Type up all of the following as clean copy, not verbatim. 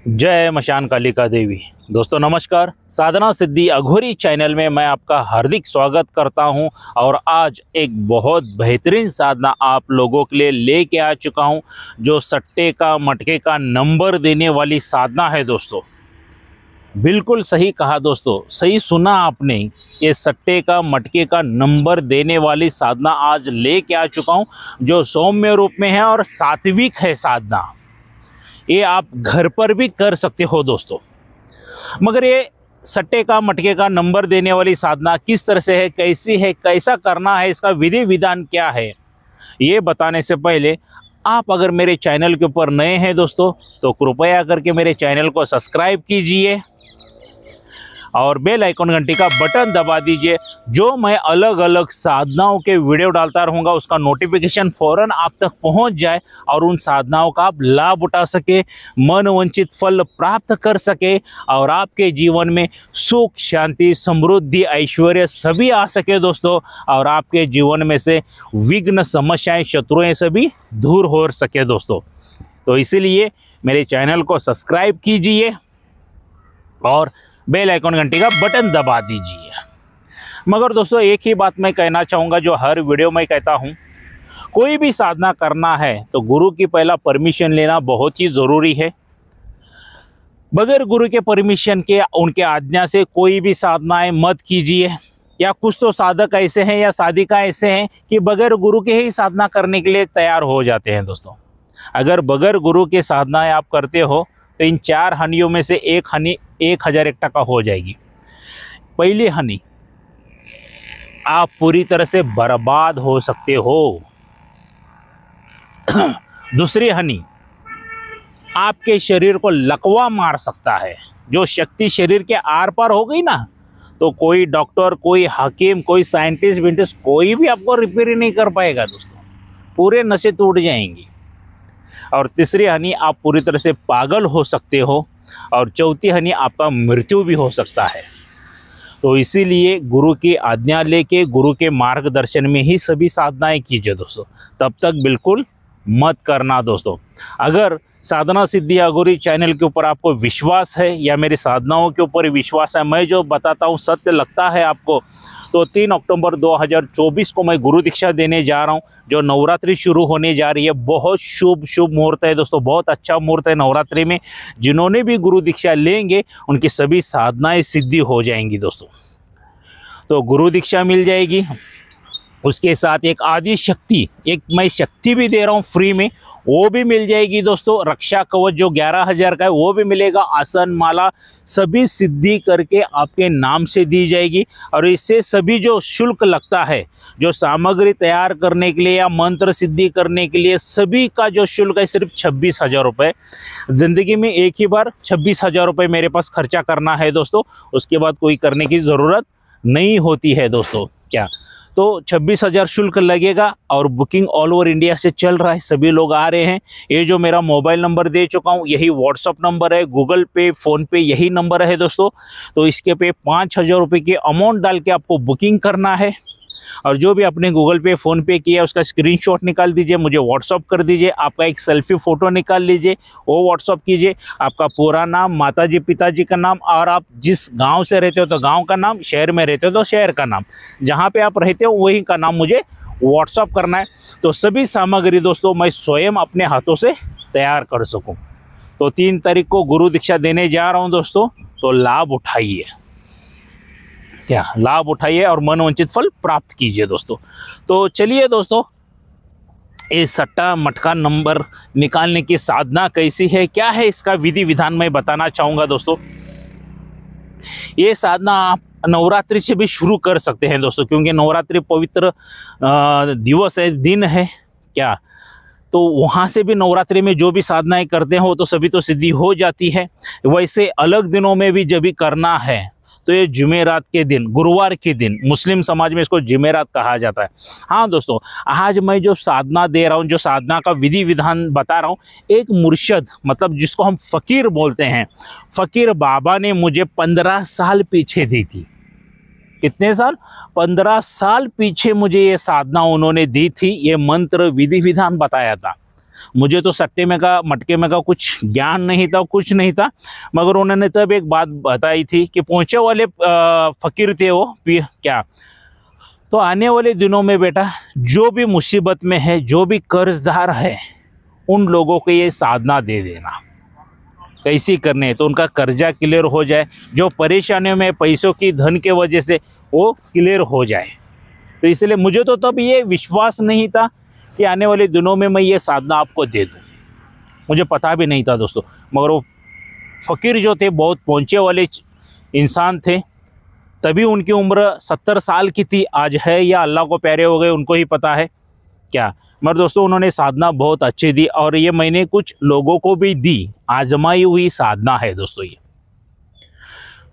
जय मशान कालिका देवी। दोस्तों नमस्कार। साधना सिद्धि अघोरी चैनल में मैं आपका हार्दिक स्वागत करता हूं और आज एक बहुत बेहतरीन साधना आप लोगों के लिए लेके आ चुका हूं, जो सट्टे का मटके का नंबर देने वाली साधना है। दोस्तों बिल्कुल सही कहा दोस्तों, सही सुना आपने। ये सट्टे का मटके का नंबर देने वाली साधना आज लेके आ चुका हूं, जो सौम्य रूप में है और सात्विक है साधना। ये आप घर पर भी कर सकते हो दोस्तों। मगर ये सट्टे का मटके का नंबर देने वाली साधना किस तरह से है, कैसी है, कैसा करना है, इसका विधि विधान क्या है, ये बताने से पहले आप अगर मेरे चैनल के ऊपर नए हैं दोस्तों, तो कृपया करके मेरे चैनल को सब्सक्राइब कीजिए और बेल आइकन घंटी का बटन दबा दीजिए। जो मैं अलग अलग साधनाओं के वीडियो डालता रहूँगा उसका नोटिफिकेशन फ़ौरन आप तक पहुंच जाए और उन साधनाओं का आप लाभ उठा सके, मनवांछित फल प्राप्त कर सके और आपके जीवन में सुख, शांति, समृद्धि, ऐश्वर्य सभी आ सके दोस्तों। और आपके जीवन में से विघ्न, समस्याएं, शत्रुएं सभी दूर हो सके दोस्तों। तो इसीलिए मेरे चैनल को सब्सक्राइब कीजिए और बेल आइकन घंटी का बटन दबा दीजिए। मगर दोस्तों एक ही बात मैं कहना चाहूँगा, जो हर वीडियो में कहता हूँ, कोई भी साधना करना है तो गुरु की पहला परमिशन लेना बहुत ही ज़रूरी है। बगैर गुरु के परमिशन के, उनके आज्ञा से कोई भी साधनाएं मत कीजिए। या कुछ तो साधक ऐसे हैं या साधिका ऐसे हैं कि बगैर गुरु के ही साधना करने के लिए तैयार हो जाते हैं दोस्तों। अगर बगैर गुरु के साधनाएं आप करते हो तो इन 4 हानियों में से एक हानि 1001 टका हो जाएगी। पहली हानि, आप पूरी तरह से बर्बाद हो सकते हो। दूसरी हानि, आपके शरीर को लकवा मार सकता है। जो शक्ति शरीर के आर पार हो गई ना, तो कोई डॉक्टर, कोई हकीम, कोई साइंटिस्ट विंटिस्ट कोई भी आपको रिपेयर नहीं कर पाएगा दोस्तों। पूरे नशे टूट जाएंगे। और तीसरी हानि, आप पूरी तरह से पागल हो सकते हो। और चौथी हानि, आपका मृत्यु भी हो सकता है। तो इसीलिए गुरु की आज्ञा लेके, गुरु के मार्गदर्शन में ही सभी साधनाएं कीजिए दोस्तों। तब तक बिल्कुल मत करना दोस्तों। अगर साधना सिद्धि अघोरी चैनल के ऊपर आपको विश्वास है या मेरी साधनाओं के ऊपर विश्वास है, मैं जो बताता हूँ सत्य लगता है आपको, तो 3 अक्टूबर 2024 को मैं गुरु दीक्षा देने जा रहा हूं, जो नवरात्रि शुरू होने जा रही है। बहुत शुभ मुहूर्त है दोस्तों, बहुत अच्छा मुहूर्त है नवरात्रि में। जिन्होंने भी गुरु दीक्षा लेंगे उनकी सभी साधनाएं सिद्धि हो जाएंगी दोस्तों। तो गुरु दीक्षा मिल जाएगी, उसके साथ एक आदि शक्ति, एक मैं शक्ति भी दे रहा हूँ फ्री में, वो भी मिल जाएगी दोस्तों। रक्षा कवच जो 11,000 का है वो भी मिलेगा। आसन माला सभी सिद्धि करके आपके नाम से दी जाएगी। और इससे सभी जो शुल्क लगता है, जो सामग्री तैयार करने के लिए या मंत्र सिद्धि करने के लिए, सभी का जो शुल्क है सिर्फ 26,000 रुपये। ज़िंदगी में एक ही बार 26,000 रुपये मेरे पास खर्चा करना है दोस्तों, उसके बाद कोई करने की ज़रूरत नहीं होती है दोस्तों। क्या तो 26,000 शुल्क लगेगा और बुकिंग ऑल ओवर इंडिया से चल रहा है, सभी लोग आ रहे हैं। ये जो मेरा मोबाइल नंबर दे चुका हूँ यही व्हाट्सअप नंबर है, गूगल पे, फ़ोन पे यही नंबर है दोस्तों। तो इसके पे 5,000 रुपये की अमाउंट डाल के आपको बुकिंग करना है। और जो भी आपने गूगल पे, फ़ोन पे किया उसका स्क्रीनशॉट निकाल दीजिए, मुझे व्हाट्सअप कर दीजिए। आपका एक सेल्फी फ़ोटो निकाल लीजिए, वो व्हाट्सअप कीजिए। आपका पूरा नाम, माताजी पिताजी का नाम, और आप जिस गांव से रहते हो तो गांव का नाम, शहर में रहते हो तो शहर का नाम, जहां पे आप रहते हो वही का नाम मुझे व्हाट्सअप करना है। तो सभी सामग्री दोस्तों मैं स्वयं अपने हाथों से तैयार कर सकूँ। तो 3 तारीख को गुरु दीक्षा देने जा रहा हूँ दोस्तों, तो लाभ उठाइए, क्या लाभ उठाइए और मनवांछित फल प्राप्त कीजिए दोस्तों। तो चलिए दोस्तों, ये सट्टा मटका नंबर निकालने की साधना कैसी है, क्या है इसका विधि विधान मैं बताना चाहूँगा दोस्तों। ये साधना आप नवरात्रि से भी शुरू कर सकते हैं दोस्तों, क्योंकि नवरात्रि पवित्र दिवस है, दिन है क्या। तो वहाँ से भी नवरात्रि में जो भी साधनाएं करते हो तो सभी तो सिद्धि हो जाती है। वैसे अलग दिनों में भी जब भी करना है तो ये जुमेरात के दिन, गुरुवार के दिन, मुस्लिम समाज में इसको जुमेरात कहा जाता है। हाँ दोस्तों, आज मैं जो साधना दे रहा हूँ, जो साधना का विधि विधान बता रहा हूँ, एक मुर्शद, मतलब जिसको हम फ़कीर बोलते हैं, फ़कीर बाबा ने मुझे 15 साल पीछे दी थी। कितने साल? 15 साल पीछे मुझे ये साधना उन्होंने दी थी, ये मंत्र विधि विधान बताया था। मुझे तो सट्टे में का मटके में का कुछ ज्ञान नहीं था, कुछ नहीं था, मगर उन्होंने तब एक बात बताई थी कि पहुँचे वाले फ़कीर थे वो क्या, तो आने वाले दिनों में बेटा जो भी मुसीबत में है, जो भी कर्जदार है, उन लोगों को ये साधना दे देना। कैसी करने है तो उनका कर्जा क्लियर हो जाए, जो परेशानियों में पैसों की धन के वजह से वो क्लियर हो जाए। तो इसलिए मुझे तो तब ये विश्वास नहीं था कि आने वाले दिनों में मैं ये साधना आपको दे दूँ, मुझे पता भी नहीं था दोस्तों। मगर वो फ़कीर जो थे बहुत पहुँचे वाले इंसान थे, तभी उनकी उम्र 70 साल की थी, आज है या अल्लाह को प्यारे हो गए उनको ही पता है क्या। मगर दोस्तों उन्होंने साधना बहुत अच्छी दी और ये मैंने कुछ लोगों को भी दी, आजमाई हुई साधना है दोस्तों ये,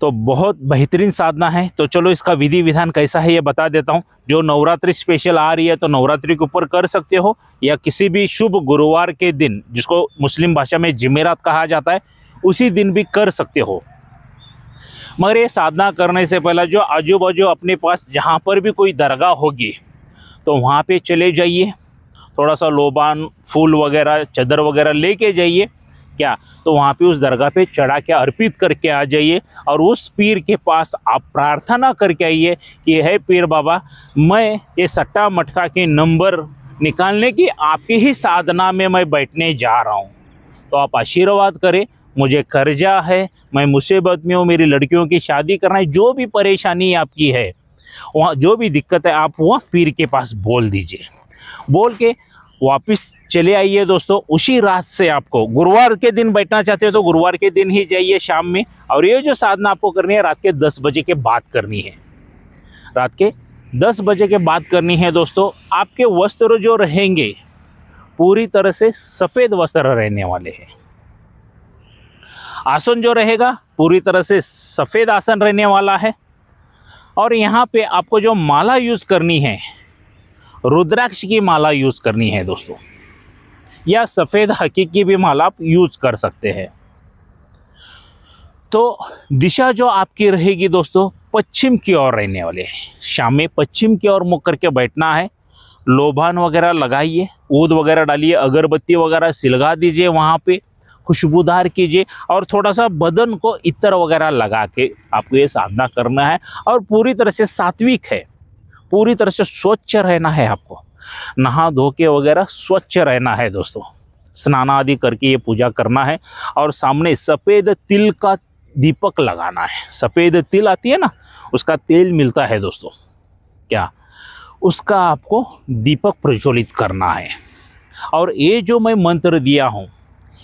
तो बहुत बेहतरीन साधना है। तो चलो इसका विधि विधान कैसा है ये बता देता हूँ। जो नवरात्रि स्पेशल आ रही है तो नवरात्रि के ऊपर कर सकते हो, या किसी भी शुभ गुरुवार के दिन, जिसको मुस्लिम भाषा में जिमेरात कहा जाता है, उसी दिन भी कर सकते हो। मगर ये साधना करने से पहले जो आजू बाजू अपने पास जहाँ पर भी कोई दरगाह होगी तो वहाँ पे चले जाइए, थोड़ा सा लोबान फूल वगैरह चादर वगैरह लेके जाइए क्या, तो वहाँ पे उस दरगाह पे चढ़ा के अर्पित करके आ जाइए और उस पीर के पास आप प्रार्थना करके आइए कि हे पीर बाबा, मैं ये सट्टा मटका के नंबर निकालने की आपकी ही साधना में मैं बैठने जा रहा हूँ, तो आप आशीर्वाद करें। मुझे कर्जा है, मैं मुसीबत में हूँ, मेरी लड़कियों की शादी करना है, जो भी परेशानी आपकी है, वहाँ जो भी दिक्कत है, आप वह पीर के पास बोल दीजिए। बोल के वापस चले आइए दोस्तों। उसी रात से आपको गुरुवार के दिन बैठना चाहते हो तो गुरुवार के दिन ही जाइए शाम में, और ये जो साधना आपको करनी है रात के 10 बजे के बाद करनी है, रात के 10 बजे के बाद करनी है दोस्तों। आपके वस्त्र जो रहेंगे पूरी तरह से सफ़ेद वस्त्र रहने वाले हैं, आसन जो रहेगा पूरी तरह से सफ़ेद आसन रहने वाला है, और यहाँ पे आपको जो माला यूज़ करनी है रुद्राक्ष की माला यूज़ करनी है दोस्तों, या सफ़ेद हकीकी की भी माला आप यूज़ कर सकते हैं। तो दिशा जो आपकी रहेगी दोस्तों पश्चिम की ओर रहने वाले हैं, शाम में पश्चिम की ओर मुख करके बैठना है। लोबान वगैरह लगाइए, ऊद वगैरह डालिए, अगरबत्ती वगैरह सिलगा दीजिए, वहाँ पे खुशबूदार कीजिए, और थोड़ा सा बदन को इत्र वगैरह लगा के आपको ये साधना करना है। और पूरी तरह से सात्विक है, पूरी तरह से स्वच्छ रहना है, आपको नहा धो के वगैरह स्वच्छ रहना है दोस्तों, स्नान आदि करके ये पूजा करना है। और सामने सफ़ेद तिल का दीपक लगाना है, सफ़ेद तिल आती है ना, उसका तेल मिलता है दोस्तों क्या, उसका आपको दीपक प्रज्वलित करना है। और ये जो मैं मंत्र दिया हूँ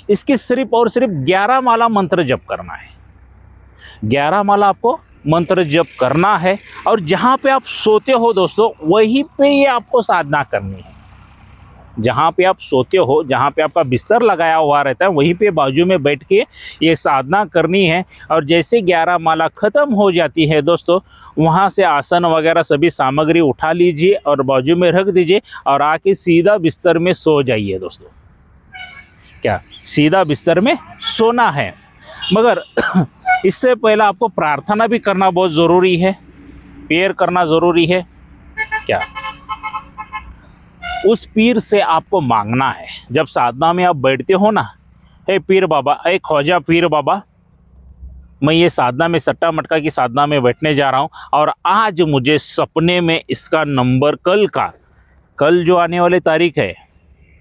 इसकी सिर्फ और सिर्फ 11 माला मंत्र जप करना है, 11 माला आपको मंत्र जप करना है। और जहाँ पे आप सोते हो दोस्तों वहीं पे ये आपको साधना करनी है, जहाँ पे आप सोते हो, जहाँ पे आपका बिस्तर लगाया हुआ रहता है वहीं पे बाजू में बैठ के ये साधना करनी है। और जैसे 11 माला ख़त्म हो जाती है दोस्तों, वहाँ से आसन वगैरह सभी सामग्री उठा लीजिए और बाजू में रख दीजिए और आके सीधा बिस्तर में सो जाइए दोस्तों क्या, सीधा बिस्तर में सोना है। मगर इससे पहले आपको प्रार्थना भी करना बहुत ज़रूरी है, प्रेयर करना ज़रूरी है क्या, उस पीर से आपको मांगना है। जब साधना में आप बैठते हो ना, हे पीर बाबा, हे ख्वाजा पीर बाबा, मैं ये साधना में सट्टा मटका की साधना में बैठने जा रहा हूँ और आज मुझे सपने में इसका नंबर कल जो आने वाली तारीख है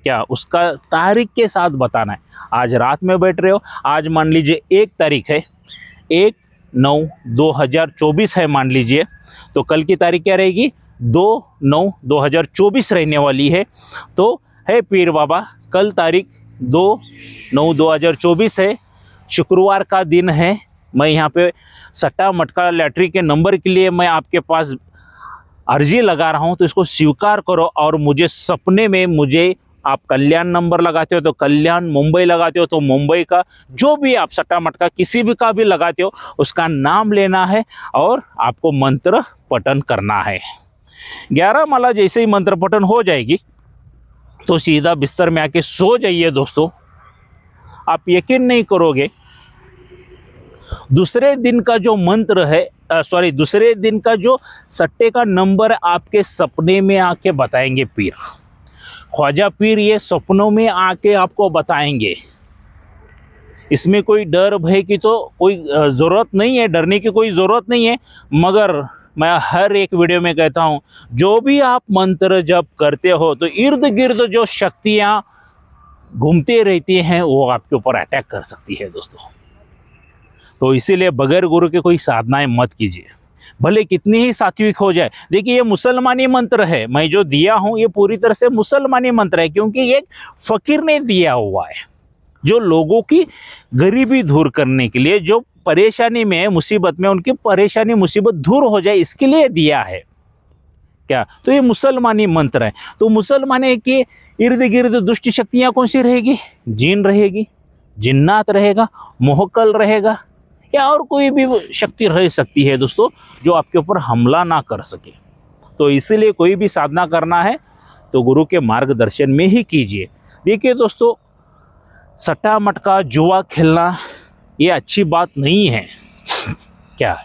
क्या, उसका तारीख के साथ बताना है। आज रात में बैठ रहे हो, आज मान लीजिए 1 तारीख है, 1/9/2024 है मान लीजिए, तो कल की तारीख क्या रहेगी, 2/9/2024 रहने वाली है। तो है पीर बाबा, कल तारीख 2/9/2024 है, शुक्रवार का दिन है। मैं यहाँ पे सट्टा मटका लॉटरी के नंबर के लिए मैं आपके पास अर्जी लगा रहा हूँ, तो इसको स्वीकार करो। और मुझे सपने में मुझे आप कल्याण नंबर लगाते हो तो कल्याण, मुंबई लगाते हो तो मुंबई का, जो भी आप सट्टा मटका किसी भी का भी लगाते हो उसका नाम लेना है और आपको मंत्र पठन करना है। 11 माला जैसे ही मंत्र पठन हो जाएगी तो सीधा बिस्तर में आके सो जाइए दोस्तों। आप यकीन नहीं करोगे, दूसरे दिन का जो मंत्र है, दूसरे दिन का जो सट्टे का नंबर आपके सपने में आके बताएंगे पीर, ख्वाजा पीर ये सपनों में आके आपको बताएंगे। इसमें कोई डर भय की तो कोई ज़रूरत नहीं है, डरने की कोई ज़रूरत नहीं है। मगर मैं हर एक वीडियो में कहता हूँ, जो भी आप मंत्र जप करते हो तो इर्द गिर्द जो शक्तियाँ घूमते रहती हैं वो आपके ऊपर अटैक कर सकती है दोस्तों। तो इसीलिए बगैर गुरु के कोई साधनाएं मत कीजिए, भले कितनी ही सात्विक हो जाए। देखिए ये मुसलमानी मंत्र है, मैं जो दिया हूँ ये पूरी तरह से मुसलमानी मंत्र है, क्योंकि ये फकीर ने दिया हुआ है, जो लोगों की गरीबी दूर करने के लिए, जो परेशानी में मुसीबत में उनकी परेशानी मुसीबत दूर हो जाए इसके लिए दिया है क्या। तो ये मुसलमानी मंत्र है। तो मुसलमानी के इर्द गिर्द दुष्ट शक्तियाँ कौन सी रहेगी? जिन रहेगी, जिन्नात रहेगा, मोहकल रहेगा, या और कोई भी शक्ति रह सकती है दोस्तों जो आपके ऊपर हमला ना कर सके। तो इसीलिए कोई भी साधना करना है तो गुरु के मार्गदर्शन में ही कीजिए। देखिए दोस्तों, सट्टा मटका जुआ खेलना ये अच्छी बात नहीं है क्या।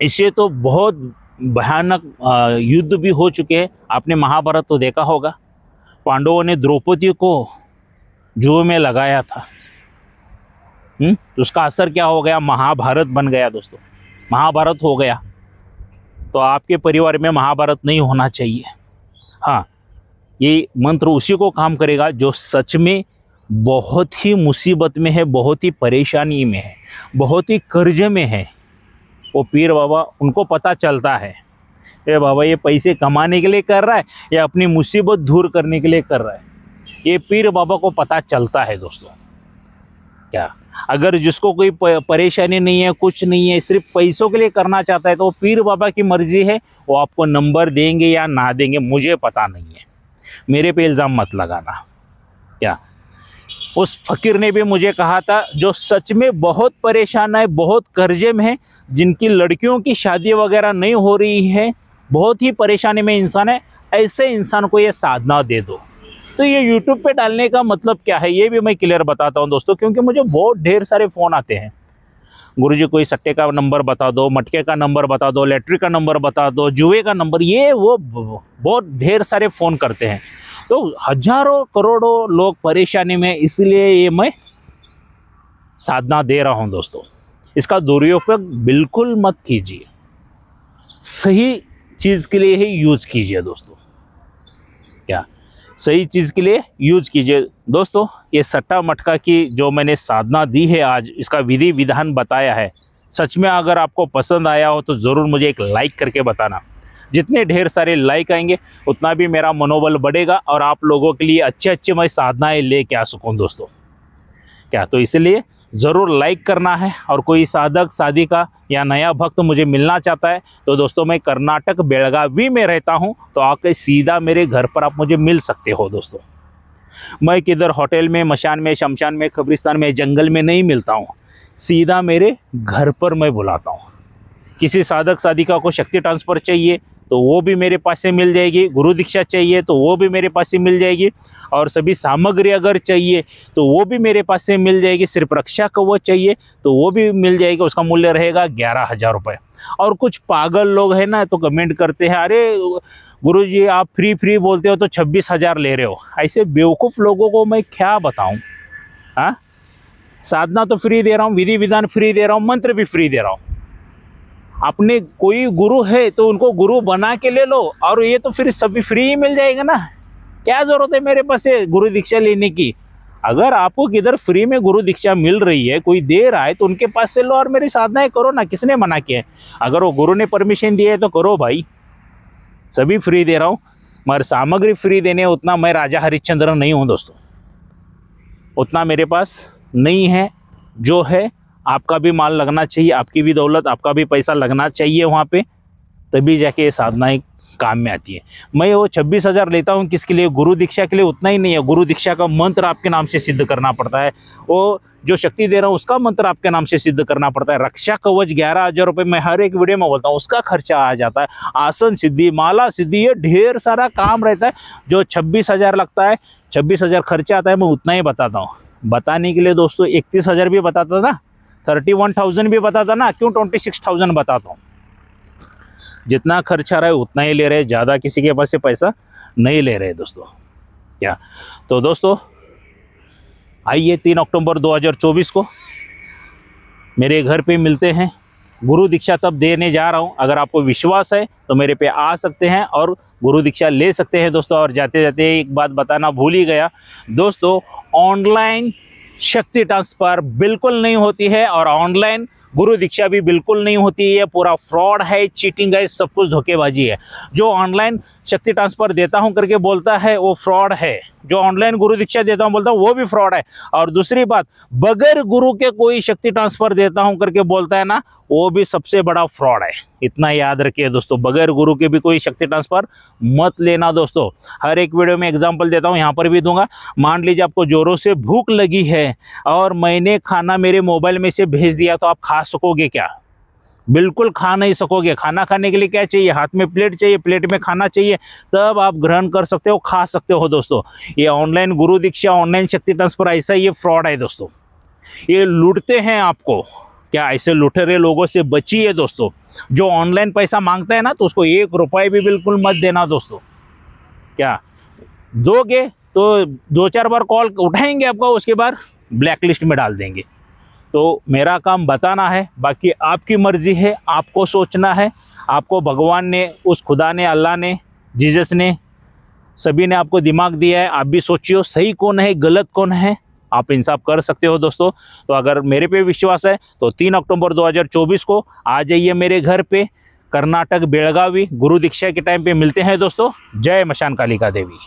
इससे तो बहुत भयानक युद्ध भी हो चुके हैं। आपने महाभारत तो देखा होगा, पांडवों ने द्रौपदी को जुए में लगाया था। तो उसका असर क्या हो गया? महाभारत बन गया दोस्तों, महाभारत हो गया। तो आपके परिवार में महाभारत नहीं होना चाहिए। हाँ, ये मंत्र उसी को काम करेगा जो सच में बहुत ही मुसीबत में है, बहुत ही परेशानी में है, बहुत ही कर्ज में है। वो पीर बाबा, उनको पता चलता है ये बाबा ये पैसे कमाने के लिए कर रहा है या अपनी मुसीबत दूर करने के लिए कर रहा है। ये पीर बाबा को पता चलता है दोस्तों क्या। अगर जिसको कोई परेशानी नहीं है, कुछ नहीं है, सिर्फ पैसों के लिए करना चाहता है, तो पीर बाबा की मर्जी है, वो आपको नंबर देंगे या ना देंगे मुझे पता नहीं है। मेरे पे इल्ज़ाम मत लगाना क्या। उस फकीर ने भी मुझे कहा था, जो सच में बहुत परेशान है, बहुत कर्जे में है, जिनकी लड़कियों की शादी वगैरह नहीं हो रही है, बहुत ही परेशानी में इंसान है, ऐसे इंसान को ये साधना दे दो। तो ये YouTube पे डालने का मतलब क्या है ये भी मैं क्लियर बताता हूँ दोस्तों, क्योंकि मुझे बहुत ढेर सारे फ़ोन आते हैं, गुरुजी कोई सट्टे का नंबर बता दो, मटके का नंबर बता दो, लैट्रिक का नंबर बता दो, जुए का नंबर, ये वो बहुत ढेर सारे फ़ोन करते हैं। तो हजारों करोड़ों लोग परेशानी में, इसलिए ये मैं साधना दे रहा हूँ दोस्तों। इसका दुरुपयोग बिल्कुल मत कीजिए, सही चीज़ के लिए ही यूज़ कीजिए दोस्तों क्या, सही चीज़ के लिए यूज कीजिए दोस्तों। ये सट्टा मटका की जो मैंने साधना दी है आज, इसका विधि विधान बताया है, सच में अगर आपको पसंद आया हो तो ज़रूर मुझे एक लाइक करके बताना। जितने ढेर सारे लाइक आएंगे उतना भी मेरा मनोबल बढ़ेगा और आप लोगों के लिए अच्छे अच्छे मैं साधनाएँ लेके आ सकूँ दोस्तों क्या। तो इसलिए ज़रूर लाइक करना है। और कोई साधक साधिका या नया भक्त मुझे मिलना चाहता है तो दोस्तों मैं कर्नाटक बेलगावी में रहता हूं, तो आके सीधा मेरे घर पर आप मुझे मिल सकते हो दोस्तों। मैं किधर होटल में, मशान में, शमशान में, कब्रिस्तान में, जंगल में नहीं मिलता हूं, सीधा मेरे घर पर मैं बुलाता हूं। किसी साधक साधिका को शक्ति ट्रांसफ़र चाहिए तो वो भी मेरे पास से मिल जाएगी, गुरु दीक्षा चाहिए तो वो भी मेरे पास से मिल जाएगी, और सभी सामग्री अगर चाहिए तो वो भी मेरे पास से मिल जाएगी। सिर्फ रक्षा कवच चाहिए तो वो भी मिल जाएगा, उसका मूल्य रहेगा 11,000 रुपये। और कुछ पागल लोग हैं ना तो कमेंट करते हैं, अरे गुरुजी आप फ्री बोलते हो तो 26,000 ले रहे हो। ऐसे बेवकूफ़ लोगों को मैं क्या बताऊं। हाँ, साधना तो फ्री दे रहा हूँ, विधि विधान फ्री दे रहा हूँ, मंत्र भी फ्री दे रहा हूँ। अपने कोई गुरु है तो उनको गुरु बना के ले लो, और ये तो फिर सभी फ्री ही मिल जाएगा ना। क्या ज़रूरत है मेरे पास से गुरु दीक्षा लेने की? अगर आपको किधर फ्री में गुरु दीक्षा मिल रही है, कोई दे रहा है, तो उनके पास से लो और मेरी साधनाएं करो ना। किसने मना किया है? अगर वो गुरु ने परमिशन दिया है तो करो भाई, सभी फ्री दे रहा हूँ। मगर सामग्री फ्री देने उतना मैं राजा हरिश्चंद्र नहीं हूँ दोस्तों, उतना मेरे पास नहीं है। जो है आपका भी माल लगना चाहिए, आपकी भी दौलत, आपका भी पैसा लगना चाहिए वहाँ पे, तभी जाके ये साधनाएं काम में आती है। मैं वो 26,000 लेता हूँ किसके लिए? गुरु दीक्षा के लिए। उतना ही नहीं है, गुरु दीक्षा का मंत्र आपके नाम से सिद्ध करना पड़ता है, वो जो शक्ति दे रहा हूँ उसका मंत्र आपके नाम से सिद्ध करना पड़ता है। रक्षा कवच 11,000 रुपये मैं हर एक वीडियो में बोलता हूँ, उसका खर्चा आ जाता है। आसन सिद्धि, माला सिद्धि, ये ढेर सारा काम रहता है। जो 26,000 लगता है, 26,000 खर्चा आता है, मैं उतना ही बताता हूँ। बताने के लिए दोस्तों 31,000 भी बताता था, 31,000 भी बताता ना, क्यों 26,000 बताता हूँ। जितना खर्चा रहा है उतना ही ले रहे, ज़्यादा किसी के पास से पैसा नहीं ले रहे दोस्तों क्या। तो दोस्तों आइए 3 अक्टूबर 2024 को मेरे घर पे मिलते हैं। गुरु दीक्षा तब देने जा रहा हूँ। अगर आपको विश्वास है तो मेरे पे आ सकते हैं और गुरु दीक्षा ले सकते हैं दोस्तों। और जाते जाते एक बात बताना भूल ही गया दोस्तों, ऑनलाइन शक्ति ट्रांसफ़र बिल्कुल नहीं होती है और ऑनलाइन गुरु दीक्षा भी बिल्कुल नहीं होती है। पूरा फ्रॉड है, चीटिंग है, सब कुछ धोखेबाजी है। जो ऑनलाइन शक्ति ट्रांसफ़र देता हूं करके बोलता है वो फ्रॉड है। जो ऑनलाइन गुरु दीक्षा देता हूं बोलता हूं वो भी फ्रॉड है। और दूसरी बात, बगैर गुरु के कोई शक्ति ट्रांसफ़र देता हूं करके बोलता है ना, वो भी सबसे बड़ा फ्रॉड है। इतना याद रखिए दोस्तों, बगैर गुरु के भी कोई शक्ति ट्रांसफ़र मत लेना दोस्तों। हर एक वीडियो में एग्जांपल देता हूं, यहाँ पर भी दूंगा। मान लीजिए आपको जोरों से भूख लगी है और मैंने खाना मेरे मोबाइल में से भेज दिया, तो आप खा सकोगे क्या? बिल्कुल खा नहीं सकोगे। खाना खाने के लिए क्या चाहिए? हाथ में प्लेट चाहिए, प्लेट में खाना चाहिए, तब आप ग्रहण कर सकते हो, खा सकते हो दोस्तों। ये ऑनलाइन गुरु दीक्षा, ऑनलाइन शक्ति ट्रांसफ़र ऐसा ये फ्रॉड है दोस्तों। ये लूटते हैं आपको। क्या ऐसे लुटेरे लोगों से बचिए दोस्तों। जो ऑनलाइन पैसा मांगता है ना, तो उसको 1 रुपये भी बिल्कुल मत देना दोस्तों। क्या दोगे तो 2-4 बार कॉल उठाएंगे आपका, उसके बाद ब्लैक लिस्ट में डाल देंगे। तो मेरा काम बताना है, बाकी आपकी मर्जी है, आपको सोचना है। आपको भगवान ने, उस खुदा ने, अल्लाह ने, जीसस ने, सभी ने आपको दिमाग दिया है। आप भी सोचिए सही कौन है, गलत कौन है, आप इंसाफ कर सकते हो दोस्तों। तो अगर मेरे पे विश्वास है तो 3 अक्टूबर 2024 को आ जाइए मेरे घर पे। कर्नाटक बेलगावी गुरु दीक्षा के टाइम पे मिलते हैं दोस्तों। जय मशान कालिका देवी।